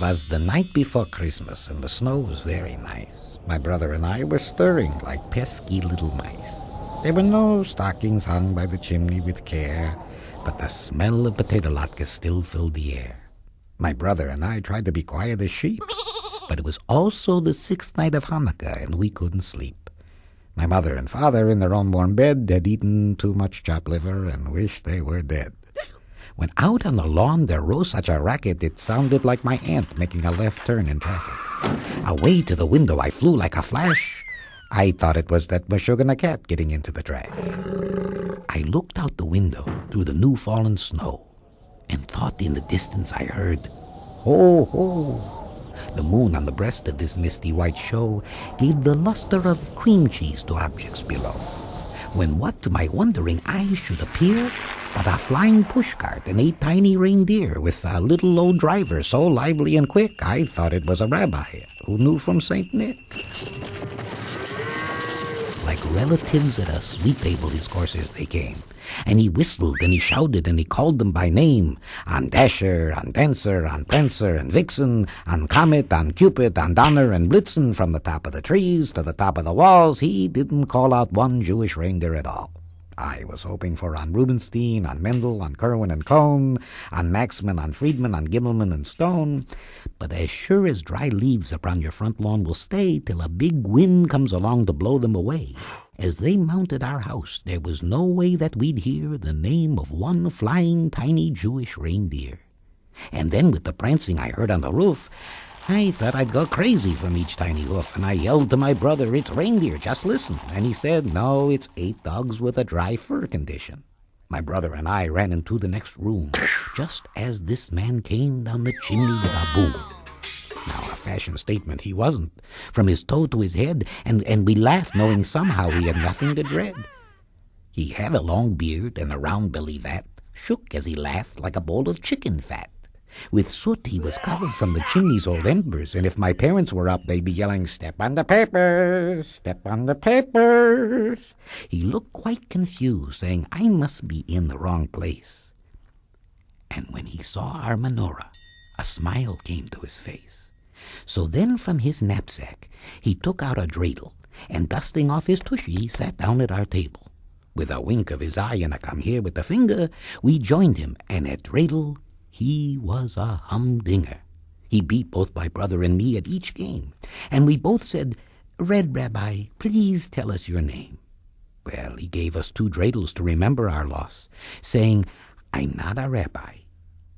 was the night before Christmas, and the snow was very nice. My brother and I were stirring like pesky little mice. There were no stockings hung by the chimney with care, but the smell of potato latkes still filled the air. My brother and I tried to be quiet as sheep, but it was also the 6th night of Hanukkah, and we couldn't sleep. My mother and father, in their own warm bed, had eaten too much chopped liver and wished they were dead. When out on the lawn there rose such a racket, it sounded like my aunt making a left turn in traffic. Away to the window I flew like a flash. I thought it was that Meshuggah cat getting into the trash. I looked out the window through the new-fallen snow and thought in the distance I heard, ho, ho. The moon on the breast of this misty white show gave the luster of cream cheese to objects below, when what to my wondering eyes should appear but a flying pushcart and 8 tiny reindeer with a little old driver so lively and quick I thought it was a rabbi who knew from St. Nick. Like relatives at a sweet table his coursers they came, and he whistled and he shouted and he called them by name, on Dasher, on Dancer, on Prancer and Vixen, on Comet, on Cupid, on Donner and Blitzen, from the top of the trees to the top of the walls. He didn't call out one Jewish reindeer at all. I was hoping for on Rubenstein, on Mendel, on Kerwin and Cohn, on Maxman, on Friedman, on Gimmelman and Stone. But as sure as dry leaves upon your front lawn will stay till a big wind comes along to blow them away, as they mounted our house, there was no way that we'd hear the name of one flying tiny Jewish reindeer. And then with the prancing I heard on the roof, I thought I'd go crazy from each tiny hoof, and I yelled to my brother, "It's reindeer, just listen." And he said, "No, it's 8 dogs with a dry fur condition." My brother and I ran into the next room, just as this man came down the chimney with a boom. Now, a fashion statement he wasn't, from his toe to his head, and we laughed, knowing somehow he had nothing to dread. He had a long beard and a round belly that shook as he laughed like a bowl of chicken fat. With soot he was covered from the chimney's old embers, and if my parents were up, they'd be yelling, "Step on the papers! Step on the papers!" He looked quite confused, saying, "I must be in the wrong place." And when he saw our menorah, a smile came to his face. So then from his knapsack he took out a dreidel, and dusting off his tushy, sat down at our table. With a wink of his eye and a come here with the finger, we joined him, and at dreidel he was a humdinger. He beat both my brother and me at each game, and we both said, "Red Rabbi, please tell us your name." Well, he gave us 2 dreidels to remember our loss, saying, "I'm not a rabbi.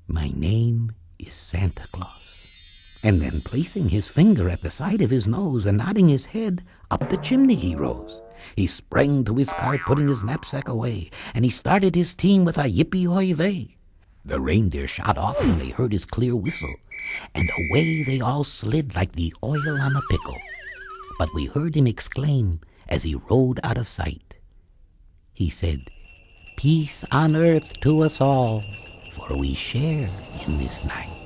My name is Santa Claus." And then placing his finger at the side of his nose and nodding his head, up the chimney he rose. He sprang to his cart, putting his knapsack away, and he started his team with a yippee-hoy-vey. The reindeer shot off when they heard his clear whistle, and away they all slid like the oil on a pickle. But we heard him exclaim as he rode out of sight. He said, "Peace on earth to us all, for we share in this night."